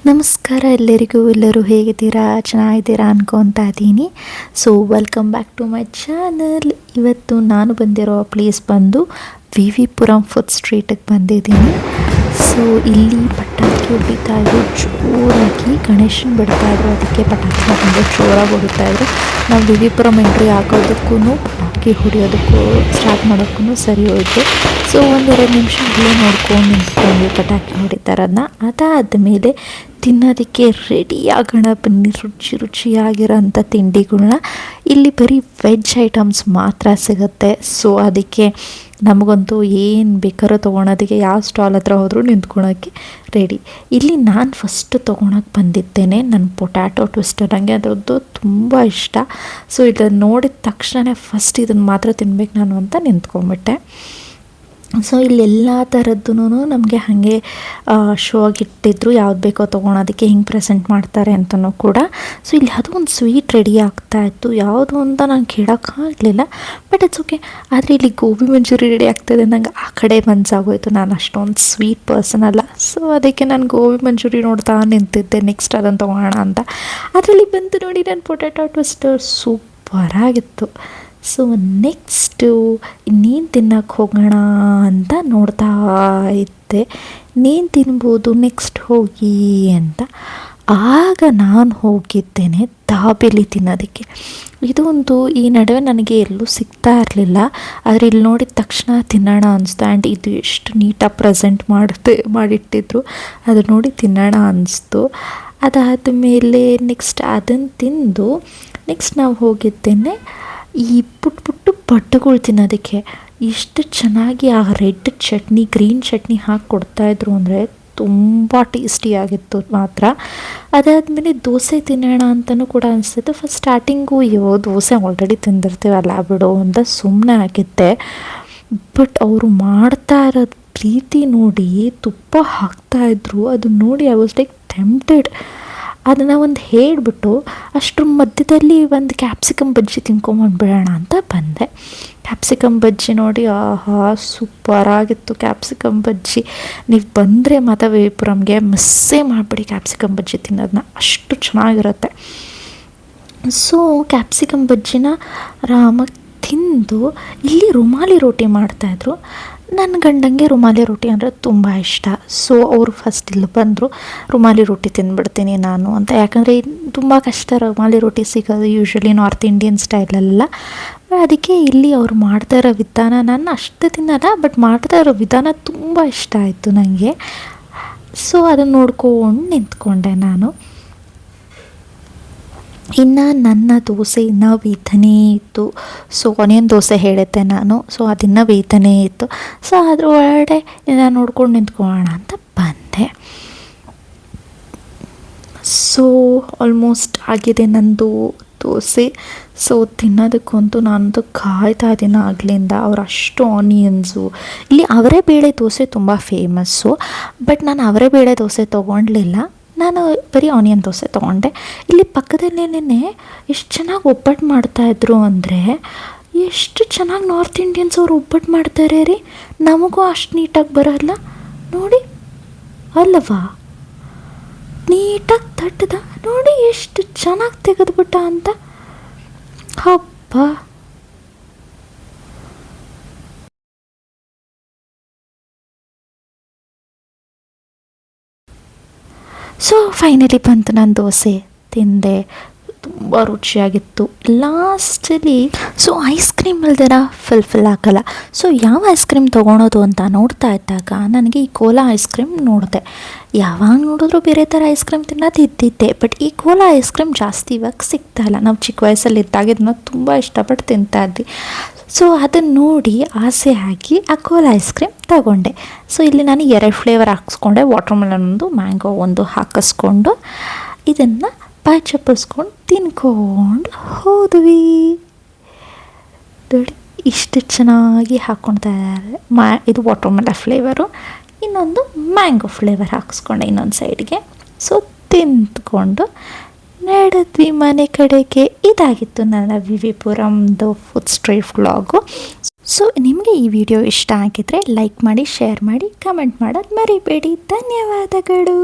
ನಮಸ್ಕಾರ ಎಲ್ಲರಿಗೂ. ಎಲ್ಲರೂ ಹೇಗಿದ್ದೀರಾ? ಚೆನ್ನಾಗಿದ್ದೀರಾ ಅನ್ಕೊತಾ ಇದ್ದೀನಿ. So welcome back to my channel. ಇವತ್ತು ನಾನು ಬಂದಿರೋ ಪ್ಲೇಸ್ ಬಂದು ವಿ ವಿ ಪುರಂ ಫುಡ್ ಸ್ಟ್ರೀಟಿಗೆ ಬಂದಿದ್ದೀನಿ. ಸೊ ಇಲ್ಲಿ ಪಟಾಕಿ ಹೊಡಿತಾಯಿದ್ರು ಜೋರಾಗಿ, ಗಣೇಶನ ಬಿಡ್ತಾಯಿದ್ರು, ಅದಕ್ಕೆ ಪಟಾಕಿನ ತುಂಬ ಜೋರಾಗಿ ಹೊಡಿತಾಯಿದ್ರು. ನಾವು ವಿ ವಿ ಪುರಂ ಎಂಟ್ರಿ ಆಗೋದಕ್ಕೂ ಪಟಾಕಿ ಹೊಡಿಯೋದಕ್ಕೂ ಸ್ಟಾರ್ಟ್ ಮಾಡೋಕ್ಕೂ ಸರಿ ಹೋಯಿತು. ಸೊ ಒಂದೆರಡು ನಿಮಿಷ ಇಲ್ಲೇ ನೋಡ್ಕೊಂಡು ನಿಂತ್ಕೊಂಡ್ವಿ ಪಟಾಕಿ ಹೊಡಿತಾರನ್ನ. ಅದಾದಮೇಲೆ ತಿನ್ನೋದಕ್ಕೆ ರೆಡಿ ಆಗೋಣ ಬನ್ನಿ. ರುಚಿಯಾಗಿರೋಂಥ ತಿಂಡಿಗಳನ್ನ ಇಲ್ಲಿ ಬರೀ ವೆಜ್ ಐಟಮ್ಸ್ ಮಾತ್ರ ಸಿಗುತ್ತೆ. ಸೊ ಅದಕ್ಕೆ ನಮಗಂತೂ ಏನು ಬೇಕಾದ್ರೂ ತೊಗೊಳೋದಕ್ಕೆ ಯಾವ ಸ್ಟಾಲ್ ಹತ್ರ ಹೋದರೂ ನಿಂತ್ಕೊಳೋಕ್ಕೆ ರೆಡಿ. ಇಲ್ಲಿ ನಾನು ಫಸ್ಟ್ ತೊಗೊಳಕ್ಕೆ ಬಂದಿದ್ದೇನೆ ನನ್ನ ಪೊಟ್ಯಾಟೊ ಟ್ವಿಸ್ಟರ್. ನನಗೆ ಅದರದ್ದು ತುಂಬ ಇಷ್ಟ. ಸೊ ಇದನ್ನು ನೋಡಿದ ತಕ್ಷಣ ಫಸ್ಟ್ ಇದನ್ನು ಮಾತ್ರ ತಿನ್ಬೇಕು ನಾನು ಅಂತ ನಿಂತ್ಕೊಂಡ್ಬಿಟ್ಟೆ. ಸೊ ಇಲ್ಲೆಲ್ಲ ಥರದ್ದು ನಮಗೆ ಹಾಗೆ ಶೋ ಆಗಿಟ್ಟಿದ್ರು, ಯಾವ್ದು ಬೇಕೋ ತೊಗೊಳೋದಕ್ಕೆ ಹಿಂಗೆ ಪ್ರೆಸೆಂಟ್ ಮಾಡ್ತಾರೆ ಅಂತಲೂ ಕೂಡ. ಸೊ ಇಲ್ಲಿ ಅದು ಒಂದು ಸ್ವೀಟ್ ರೆಡಿ ಆಗ್ತಾಯಿತ್ತು, ಯಾವುದು ಅಂತ ನಾನು ಕೇಳೋಕ್ಕಾಗಲಿಲ್ಲ, ಬಟ್ ಇಟ್ಸ್ ಓಕೆ. ಆದರೆ ಇಲ್ಲಿ ಗೋಬಿ ಮಂಚೂರಿ ರೆಡಿ ಆಗ್ತಾಯಿದೆ. ನಂಗೆ ಆ ಕಡೆ ಮನಸ್ಸಾಗೋಯ್ತು, ನಾನು ಅಷ್ಟೊಂದು ಸ್ವೀಟ್ ಪರ್ಸನ್ ಅಲ್ಲ. ಸೊ ಅದಕ್ಕೆ ನಾನು ಗೋಬಿ ಮಂಚೂರಿ ನೋಡ್ತಾ ನಿಂತಿದ್ದೆ, ನೆಕ್ಸ್ಟ್ ಅದನ್ನು ತೊಗೊಳ್ಳೋಣ ಅಂತ. ಅದರಲ್ಲಿ ಬಂತು ನೋಡಿ ನನ್ನ ಪೊಟ್ಯಾಟೊ ಟ್ವಿಸ್ಟರ್, ಸೂಪರಾಗಿತ್ತು. ಸೊ ನೆಕ್ಸ್ಟು ಇನ್ನೇನು ತಿನ್ನೋಕ್ಕೆ ಹೋಗೋಣ ಅಂತ ನೋಡ್ತಾ ಇದ್ದೆ, ಇನ್ನೇನು ತಿನ್ಬೋದು ನೆಕ್ಸ್ಟ್ ಹೋಗಿ ಅಂತ. ಆಗ ನಾನು ಹೋಗಿದ್ದೇನೆ ದಾಬೇಲಿ ತಿನ್ನೋದಕ್ಕೆ. ಇದೊಂದು ಈ ನಡುವೆ ನನಗೆ ಎಲ್ಲೂ ಸಿಗ್ತಾ ಇರಲಿಲ್ಲ, ಆದರೆ ಇಲ್ಲಿ ನೋಡಿದ ತಕ್ಷಣ ತಿನ್ನೋಣ ಅನಿಸ್ತು. ಆ್ಯಂಡ್ ಇದು ಎಷ್ಟು ನೀಟಾಗಿ ಪ್ರೆಸೆಂಟ್ ಮಾಡಿಟ್ಟಿದ್ರು, ಅದು ನೋಡಿ ತಿನ್ನೋಣ ಅನಿಸ್ತು. ಅದಾದಮೇಲೆ ನೆಕ್ಸ್ಟ್ ಅದನ್ನು ತಿಂದು ನೆಕ್ಸ್ಟ್ ನಾವು ಹೋಗಿದ್ದೇನೆ ಈ ಪುಟ್ಟು ಪಡ್ಡುಗಳು ತಿನ್ನೋದಕ್ಕೆ. ಎಷ್ಟು ಚೆನ್ನಾಗಿ ಆ ರೆಡ್ ಚಟ್ನಿ, ಗ್ರೀನ್ ಚಟ್ನಿ ಹಾಕಿ ಕೊಡ್ತಾಯಿದ್ರು ಅಂದರೆ ತುಂಬ ಟೇಸ್ಟಿಯಾಗಿತ್ತು ಮಾತ್ರ. ಅದಾದಮೇಲೆ ದೋಸೆ ತಿನ್ನೋಣ ಅಂತಲೂ ಕೂಡ ಅನಿಸ್ತಿತ್ತು. ಫಸ್ಟ್ ಸ್ಟಾರ್ಟಿಂಗು ದೋಸೆ ಆಲ್ರೆಡಿ ತಿಂದಿರ್ತೀವಲ್ಲ ಬಿಡು ಅಂತ ಸುಮ್ಮನೆ ಆಗಿದ್ದೆ. ಬಟ್ ಅವರು ಮಾಡ್ತಾ ಇರೋದು ಪ್ರೀತಿ ನೋಡಿ, ತುಪ್ಪ ಹಾಕ್ತಾಯಿದ್ರು, ಅದು ನೋಡಿ ಐ ವಾಸ್ ಲೈಕ್ ಟೆಂಪ್ಟೆಡ್. ಅದನ್ನು ಒಂದು ಹೇಳಿಬಿಟ್ಟು ಅಷ್ಟ್ರ ಮಧ್ಯದಲ್ಲಿ ಒಂದು ಕ್ಯಾಪ್ಸಿಕಮ್ ಬಜ್ಜಿ ತಿನ್ಕೊಂಬಂದ್ಬಿಡೋಣ ಅಂತ ಬಂದೆ. ಕ್ಯಾಪ್ಸಿಕಮ್ ಬಜ್ಜಿ ನೋಡಿ, ಆಹಾ ಸೂಪರಾಗಿತ್ತು ಕ್ಯಾಪ್ಸಿಕಮ್ ಬಜ್ಜಿ. ನೀವು ಬಂದರೆ ಮಾತ್ರ ವಿ ವಿ ಪುರಂಗೆ ಮಿಸ್ಸೇ ಮಾಡಿಬಿಡಿ ಕ್ಯಾಪ್ಸಿಕಮ್ ಬಜ್ಜಿ ತಿನ್ನೋದನ್ನ, ಅಷ್ಟು ಚೆನ್ನಾಗಿರುತ್ತೆ. ಸೊ ಕ್ಯಾಪ್ಸಿಕಮ್ ಬಜ್ಜಿನ ಆರಾಮಾಗಿ ತಿಂದು ಇಲ್ಲಿ ರುಮಾಲಿ ರೋಟಿ ಮಾಡ್ತಾಯಿದ್ರು. ನನ್ನ ಗಂಡಂಗೆ ರುಮಾಲಿ ರೋಟಿ ಅಂದರೆ ತುಂಬ ಇಷ್ಟ. ಸೊ ಅವರು ಫಸ್ಟ್ ಇಲ್ಲಿ ಬಂದರು, ರುಮಾಲಿ ರೋಟಿ ತಿಂದ್ಬಿಡ್ತೀನಿ ನಾನು ಅಂತ. ಯಾಕಂದರೆ ತುಂಬ ಕಷ್ಟ ರುಮಾಲಿ ರೋಟಿ ಸಿಗೋದು ಯೂಶ್ವಲಿ ನಾರ್ತ್ ಇಂಡಿಯನ್ ಸ್ಟೈಲಲ್ಲ. ಅದಕ್ಕೆ ಇಲ್ಲಿ ಅವ್ರು ಮಾಡ್ತಾ ಇರೋ ವಿಧಾನ, ನಾನು ಅಷ್ಟು ತಿನ್ನಲ್ಲ, ಬಟ್ ಮಾಡ್ತಾ ಇರೋ ವಿಧಾನ ತುಂಬ ಇಷ್ಟ ಆಯಿತು ನನಗೆ. ಸೊ ಅದನ್ನು ನೋಡ್ಕೊಂಡು ನಿಂತ್ಕೊಂಡೆ ನಾನು. ಇನ್ನು ನನ್ನ ದೋಸೆ ಇನ್ನೂ ಬೇಯ್ತಾನೇ ಇತ್ತು. ಸೊ ಆನಿಯನ್ ದೋಸೆ ಹೇಳಿದ್ದೆ ನಾನು, ಸೊ ಅದಿನ್ನೂ ಬೇಯ್ತಾನೇ ಇತ್ತು. ಸೊ ಅದ್ರ ಒಳಗಡೆ ನಾನು ನೋಡ್ಕೊಂಡು ನಿಂತ್ಕೊಳ್ಳೋಣ ಅಂತ ಬಂದೆ. ಸೊ ಆಲ್ಮೋಸ್ಟ್ ಆಗಿದೆ ನಂದು ದೋಸೆ. ಸೊ ತಿನ್ನೋದಕ್ಕಂತೂ ನಾನಂತೂ ಕಾಯ್ತಾ ಇದ್ದೀನಿ ಆಗಲಿಂದ. ಅವ್ರು ಅಷ್ಟು ಆನಿಯನ್ಸು, ಇಲ್ಲಿ ಅವರೇ ಬೇಳೆ ದೋಸೆ ತುಂಬ ಫೇಮಸ್ಸು, ಬಟ್ ನಾನು ಅವರೇ ಬೇಳೆ ದೋಸೆ ತೊಗೊಳ್ಲಿಲ್ಲ, ನಾನು ಬರೀ ಆನಿಯನ್ ದೋಸೆ ತೊಗೊಂಡೆ. ಇಲ್ಲಿ ಪಕ್ಕದಲ್ಲೇ ಎಷ್ಟು ಚೆನ್ನಾಗಿ ಒಬ್ಬಟ್ಟು ಮಾಡ್ತಾಯಿದ್ರು ಅಂದರೆ, ಎಷ್ಟು ಚೆನ್ನಾಗಿ ನಾರ್ತ್ ಇಂಡಿಯನ್ಸ್ ಅವರು ಒಬ್ಬಟ್ಟು ಮಾಡ್ತಾರೆ ರೀ. ನಮಗೂ ಅಷ್ಟು ನೀಟಾಗಿ ಬರೋಲ್ಲ ನೋಡಿ, ಅಲ್ಲವಾ? ನೀಟಾಗಿ ತಟ್ಟದ ನೋಡಿ, ಎಷ್ಟು ಚೆನ್ನಾಗಿ ತೆಗೆದ್ಬಿಟ್ಟ ಅಂತ. ಹಬ್ಬ. ಸೊ ಫೈನಲಿ ಬಂತು, ನಾನು ದೋಸೆ ತಿಂದೆ, ತುಂಬ ರುಚಿಯಾಗಿತ್ತು. ಲಾಸ್ಟಲ್ಲಿ ಸೊ ಐಸ್ ಕ್ರೀಮ್ ಇಲ್ದಿರ ಫುಲ್ ಆಗಲ್ಲ. ಸೊ ಯಾವ ಐಸ್ ಕ್ರೀಮ್ ತೊಗೊಳೋದು ಅಂತ ನೋಡ್ತಾ ಇದ್ದಾಗ ನನಗೆ ಈ ಕೋಲಾ ಐಸ್ ಕ್ರೀಮ್ ನೋಡಿದೆ. ಯಾವಾಗ ನೋಡಿದ್ರು ಬೇರೆ ಥರ ಐಸ್ ಕ್ರೀಮ್ ತಿನ್ನೋದು ಇದ್ದಿದ್ದೆ, ಬಟ್ ಈ ಕೋಲಾ ಐಸ್ ಕ್ರೀಮ್ ಜಾಸ್ತಿ ಇವಾಗ ಸಿಗ್ತಾಯಿಲ್ಲ. ನಾವು ಚಿಕ್ಕ ವಯಸ್ಸಲ್ಲಿ ಇದ್ದಾಗ ಇದನ್ನ ತುಂಬ ಇಷ್ಟಪಟ್ಟು ತಿಂತಾಯಿದ್ವಿ. ಸೊ ಅದನ್ನು ನೋಡಿ ಆಸೆ ಆಗಿ ಆ ಕೋಲಾ ಐಸ್ ಕ್ರೀಮ್ ತಗೊಂಡೆ. ಸೊ ಇಲ್ಲಿ ನಾನು 2 ಫ್ಲೇವರ್ ಹಾಕ್ಸ್ಕೊಂಡೆ, ವಾಟರ್ಮೆಲನ್ ಒಂದು, ಮ್ಯಾಂಗೋ ಒಂದು ಹಾಕಿಸ್ಕೊಂಡು ಇದನ್ನು ಬಾಯಿ ಚಪ್ಪಿಸ್ಕೊಂಡು ತಿನ್ಕೊಂಡು ಹೋದ್ವಿ. ನೋಡಿ ಇಷ್ಟು ಚೆನ್ನಾಗಿ ಹಾಕ್ಕೊಳ್ತಾ ಇದ್ದಾರೆ. ಇದು ವಾಟರ್ಮೆಲನ್ ಫ್ಲೇವರು, ಇನ್ನೊಂದು ಮ್ಯಾಂಗೋ ಫ್ಲೇವರ್ ಹಾಕ್ಸ್ಕೊಂಡೆ ಇನ್ನೊಂದು ಸೈಡ್ಗೆ. ಸೊ ತಿಂದ್ಕೊಂಡು ನಡೆದ್ವಿ ಮನೆ ಕಡೆಗೆ. ಇದಾಗಿತ್ತು ನನ್ನ ವಿ ವಿ ಪುರಂದು ಫುಡ್ ಸ್ಟ್ರೀಟ್ ವ್ಲಾಗು. ಸೊ ನಿಮಗೆ ಈ ವಿಡಿಯೋ ಇಷ್ಟ ಆಗಿದ್ದರೆ ಲೈಕ್ ಮಾಡಿ, ಶೇರ್ ಮಾಡಿ, ಕಮೆಂಟ್ ಮಾಡೋದು ಮರಿಬೇಡಿ. ಧನ್ಯವಾದಗಳು.